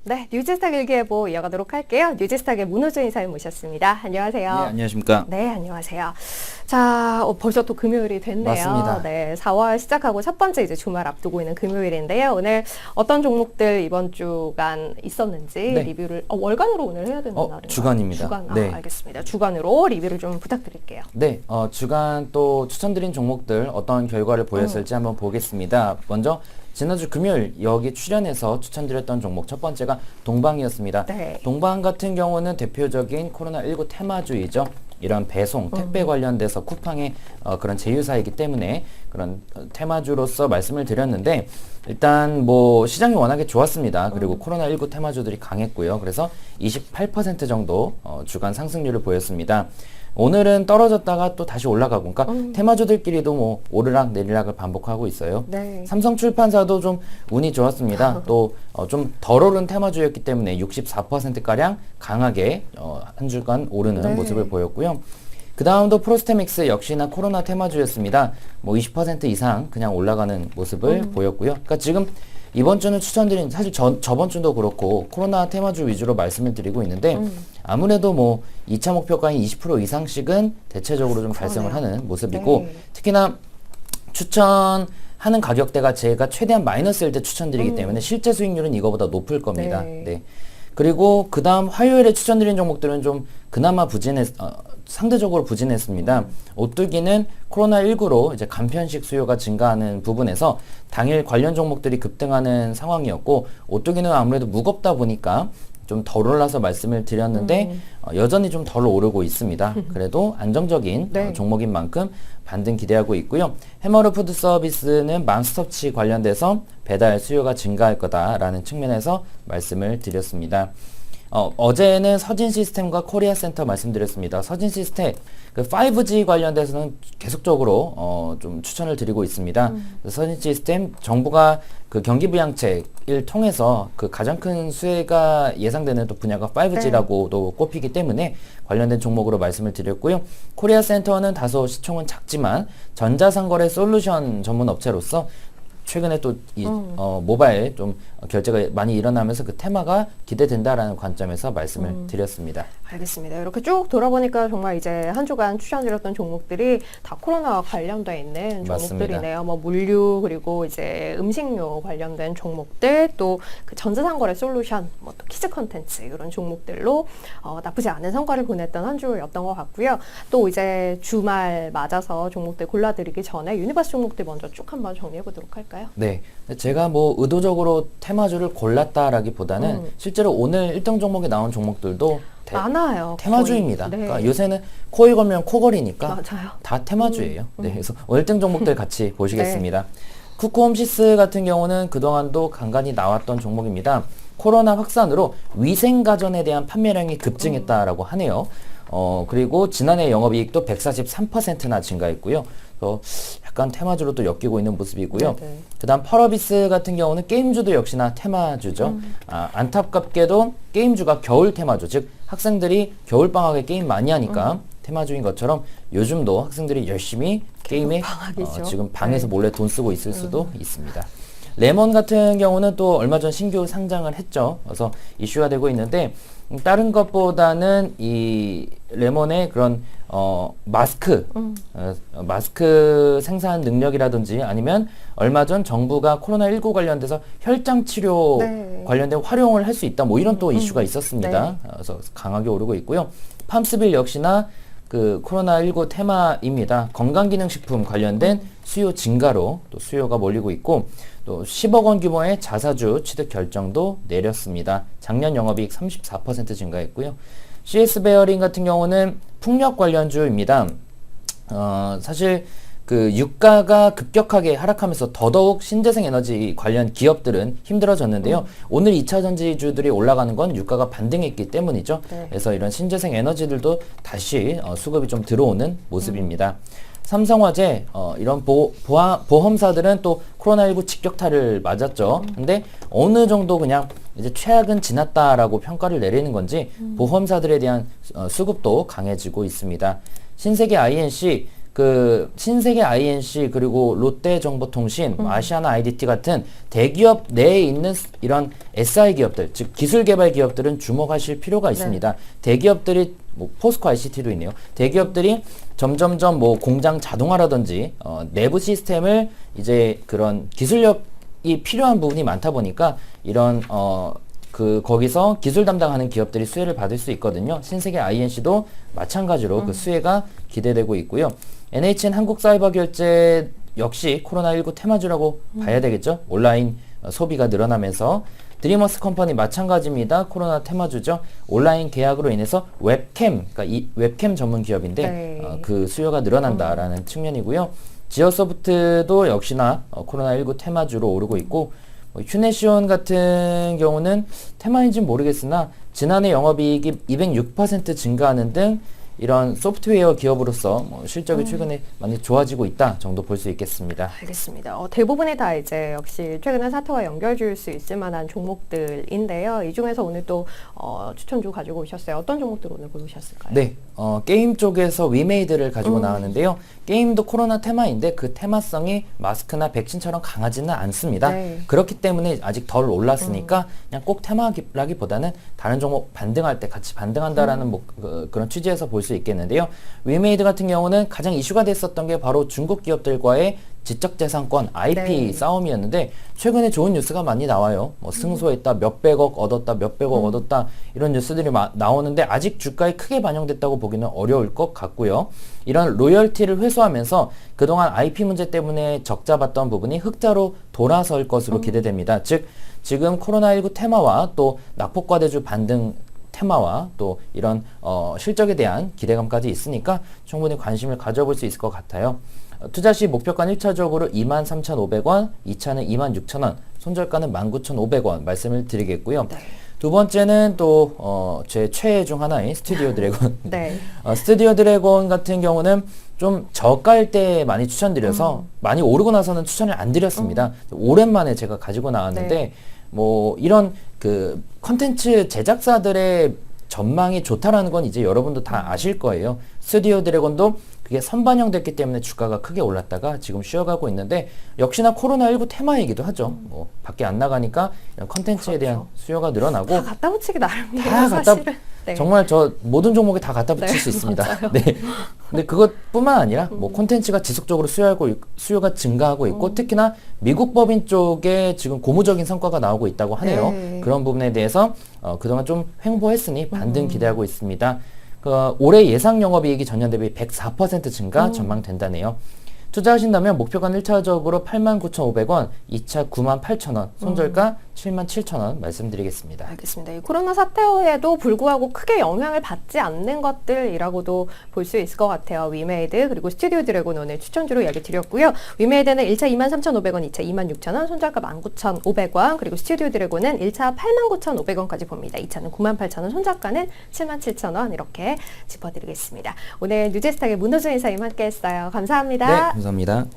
네, 뉴지스탁 일기예보 이어가도록 할게요. 뉴지스탁의 문호준 이사님 모셨습니다. 안녕하세요. 네, 안녕하십니까. 네, 안녕하세요. 자, 벌써 또 금요일이 됐네요. 맞습니다. 네, 4월 시작하고 첫 번째 이제 주말 앞두고 있는 금요일인데요. 오늘 어떤 종목들 이번 주간 있었는지 네. 리뷰를 월간으로 오늘 해야 되는 날인가요? 주간입니다. 주간, 네. 알겠습니다. 주간으로 리뷰를 좀 부탁드릴게요. 네, 주간 또 추천드린 종목들 어떤 결과를 보였을지 한번 보겠습니다. 먼저 지난주 금요일 여기 출연해서 추천드렸던 종목 첫 번째가 동방이었습니다. 네. 동방 같은 경우는 대표적인 코로나19 테마주이죠. 이런 배송, 택배 관련돼서 쿠팡의 그런 제휴사이기 때문에 그런 테마주로서 말씀을 드렸는데 일단 뭐 시장이 워낙에 좋았습니다. 그리고 코로나19 테마주들이 강했고요. 그래서 28% 정도 주간 상승률을 보였습니다. 오늘은 떨어졌다가 또 다시 올라가고, 그러니까 테마주들끼리도 뭐 오르락 내리락을 반복하고 있어요. 네. 삼성출판사도 좀 운이 좋았습니다. 또 좀 덜 오른 테마주였기 때문에 64%가량 강하게 한 주간 오르는 네. 모습을 보였고요. 그 다음도 프로스테믹스 역시나 코로나 테마주였습니다. 뭐 20% 이상 그냥 올라가는 모습을 보였고요. 그러니까 지금 이번 주는 추천드린, 사실 저번 주도 그렇고 코로나 테마주 위주로 말씀을 드리고 있는데 아무래도 뭐 2차 목표가인 20% 이상씩은 대체적으로 좀 달성을 하는 모습이고 네. 특히나 추천하는 가격대가 제가 최대한 마이너스일 때 추천드리기 때문에 실제 수익률은 이거보다 높을 겁니다. 네. 네. 그리고 그 다음 화요일에 추천드린 종목들은 좀 그나마 상대적으로 부진했습니다. 오뚜기는 코로나19로 이제 간편식 수요가 증가하는 부분에서 당일 관련 종목들이 급등하는 상황이었고, 오뚜기는 아무래도 무겁다 보니까 좀 덜 올라서 말씀을 드렸는데 여전히 좀 덜 오르고 있습니다. 그래도 안정적인 네. 종목인 만큼 반등 기대하고 있고요. 해머루 푸드 서비스는 맘스터치 관련돼서 배달 수요가 증가할 거다라는 측면에서 말씀을 드렸습니다. 어제는 서진 시스템과 코리아 센터 말씀드렸습니다. 서진 시스템, 그 5G 관련돼서는 계속적으로 좀 추천을 드리고 있습니다. 서진 시스템, 정부가 그 경기 부양책을 통해서 그 가장 큰 수혜가 예상되는 또 분야가 5G라고도 꼽히기 때문에 관련된 종목으로 말씀을 드렸고요. 코리아 센터는 다소 시총은 작지만 전자상거래 솔루션 전문 업체로서 최근에 또 이 모바일 좀 결제가 많이 일어나면서 그 테마가 기대된다라는 관점에서 말씀을 드렸습니다. 알겠습니다. 이렇게 쭉 돌아보니까 정말 이제 한 주간 추천드렸던 종목들이 다 코로나와 관련돼 있는 종목들이네요. 맞습니다. 뭐 물류 그리고 이제 음식료 관련된 종목들 또 그 전자상거래 솔루션 뭐 또 키즈 컨텐츠 이런 종목들로 나쁘지 않은 성과를 보냈던 한 주였던 것 같고요. 또 이제 주말 맞아서 종목들 골라드리기 전에 유니버스 종목들 먼저 쭉 한번 정리해 보도록 할까요? 네. 제가 뭐 의도적으로 테마주를 골랐다라기보다는 실제로 오늘 1등 종목에 나온 종목들도 많아요. 테마주입니다. 거의. 네. 그러니까 요새는 코에 걸면 코걸이니까 맞아요. 다 테마주예요. 네. 그래서 오늘 1등 종목들 같이 보시겠습니다. 쿠쿠홈시스 같은 경우는 그동안도 간간히 나왔던 종목입니다. 코로나 확산으로 위생가전에 대한 판매량이 급증했다라고 하네요. 그리고 지난해 영업이익도 143%나 증가했고요. 약간 테마주로 또 엮이고 있는 모습이고요. 네네. 그 다음 펄어비스 같은 경우는 게임주도 역시나 테마주죠. 안타깝게도 게임주가 겨울 테마주, 즉 학생들이 겨울방학에 게임 많이 하니까 테마주인 것처럼 요즘도 학생들이 열심히 게임에 방학이죠. 지금 방에서 네. 몰래 돈 쓰고 있을 수도 있습니다. 레몬 같은 경우는 또 얼마 전 신규 상장을 했죠. 그래서 이슈가 되고 있는데 다른 것보다는 이 레몬의 그런 마스크 생산 능력이라든지 아니면 얼마 전 정부가 코로나19 관련돼서 혈장 치료 네. 관련된 활용을 할 수 있다. 뭐 이런 또 이슈가 있었습니다. 네. 그래서 강하게 오르고 있고요. 팜스빌 역시나 그 코로나19 테마입니다. 건강기능식품 관련된 수요 증가로 또 수요가 몰리고 있고 또 10억 원 규모의 자사주 취득 결정도 내렸습니다. 작년 영업이익 34% 증가했고요. CS 베어링 같은 경우는 풍력 관련주입니다. 사실 그 유가가 급격하게 하락하면서 더더욱 신재생 에너지 관련 기업들은 힘들어졌는데요. 오늘 2차 전지주들이 올라가는 건 유가가 반등했기 때문이죠. 네. 그래서 이런 신재생 에너지들도 다시 수급이 좀 들어오는 모습입니다. 삼성화재 이런 보험사들은 또 코로나19 직격탄을 맞았죠. 근데 어느 정도 그냥 이제 최악은 지났다라고 평가를 내리는 건지 보험사들에 대한 수급도 강해지고 있습니다. 신세계 INC 그 신세계 INC 그리고 롯데정보통신, 아시아나 IDT 같은 대기업 내에 있는 이런 SI 기업들, 즉 기술 개발 기업들은 주목하실 필요가 있습니다. 대기업들이 뭐 포스코 ICT도 있네요. 대기업들이 점점점 뭐 공장 자동화라든지 내부 시스템을 이제 그런 기술력이 필요한 부분이 많다 보니까 이런 거기서 기술 담당하는 기업들이 수혜를 받을 수 있거든요. 신세계 INC도 마찬가지로 그 수혜가 기대되고 있고요. NHN 한국사이버결제 역시 코로나19 테마주라고 봐야 되겠죠. 온라인 소비가 늘어나면서 드리머스 컴퍼니 마찬가지입니다. 코로나 테마주죠. 온라인 계약으로 인해서 웹캠, 그러니까 이 웹캠 전문 기업인데 그 수요가 늘어난다라는 측면이고요. 지어소프트도 역시나 코로나19 테마주로 오르고 있고 휴네시온 같은 경우는 테마인지는 모르겠으나 지난해 영업이익이 206% 증가하는 등 이런 소프트웨어 기업으로서 실적이 최근에 많이 좋아지고 있다 정도 볼 수 있겠습니다. 알겠습니다. 대부분이 다 이제 역시 최근에 사태와 연결지을 수 있을 만한 종목들인데요. 이 중에서 오늘 또 추천주 가지고 오셨어요. 어떤 종목들 오늘 고르셨을까요? 네, 게임 쪽에서 위메이드를 가지고 나왔는데요. 게임도 코로나 테마인데 그 테마성이 마스크나 백신처럼 강하지는 않습니다. 네. 그렇기 때문에 아직 덜 올랐으니까 그냥 꼭 테마라기보다는 다른 종목 반등할 때 같이 반등한다라는 그런 취지에서 볼 수 있겠는데요. 위메이드 같은 경우는 가장 이슈가 됐었던 게 바로 중국 기업들과의 지적재산권 IP 싸움이었는데 최근에 좋은 뉴스가 많이 나와요. 뭐 승소했다, 몇백억 얻었다, 몇백억 얻었다 이런 뉴스들이 나오는데 아직 주가에 크게 반영됐다고 보기는 어려울 것 같고요. 이런 로열티를 회수하면서 그동안 IP 문제 때문에 적자 봤던 부분이 흑자로 돌아설 것으로 기대됩니다. 즉 지금 코로나19 테마와 또 낙폭과대주 반등 테마와 또 이런 실적에 대한 기대감까지 있으니까 충분히 관심을 가져볼 수 있을 것 같아요. 투자 시 목표가 1차적으로 23,500원, 2차는 26,000원, 손절가는 19,500원 말씀을 드리겠고요. 네. 두 번째는 또 제 최애 중 하나인 스튜디오 드래곤. 네. 스튜디오 드래곤 같은 경우는 좀 저가일 때 많이 추천드려서 많이 오르고 나서는 추천을 안 드렸습니다. 오랜만에 제가 가지고 나왔는데 뭐 이런 그 컨텐츠 제작사들의 전망이 좋다라는 건 이제 여러분도 다 아실 거예요. 스튜디오 드래곤도 그게 선반영됐기 때문에 주가가 크게 올랐다가 지금 쉬어가고 있는데 역시나 코로나19 테마이기도 하죠. 뭐 밖에 안 나가니까 이런 컨텐츠에 대한 수요가 늘어나고 다 갖다 붙이기 나름이에요. 다 사실은. 네. 정말 저 모든 종목에 다 갖다 붙일 수 있습니다. 맞아요. 네. 근데 그것뿐만 아니라 뭐 콘텐츠가 지속적으로 수요가 증가하고 있고 특히나 미국 법인 쪽에 지금 고무적인 성과가 나오고 있다고 하네요. 네. 그런 부분에 대해서 그동안 좀 횡보했으니 반등 기대하고 있습니다. 올해 예상 영업이익이 전년 대비 104% 증가 전망된다네요. 투자하신다면 목표가 1차적으로 89,500원, 2차 98,000원, 손절가 77,000원 말씀드리겠습니다. 알겠습니다. 이 코로나 사태에도 불구하고 크게 영향을 받지 않는 것들이라고도 볼 수 있을 것 같아요. 위메이드 그리고 스튜디오 드래곤 오늘 추천주로 이야기 드렸고요. 위메이드는 1차 23,500원, 2차 26,000원, 손절가 19,500원, 그리고 스튜디오 드래곤은 1차 89,500원까지 봅니다. 2차는 98,000원, 손절가는 77,000원 이렇게 짚어드리겠습니다. 오늘 뉴제스탁의 문호준 이사님 함께했어요. 감사합니다. 네, 감사합니다. 네.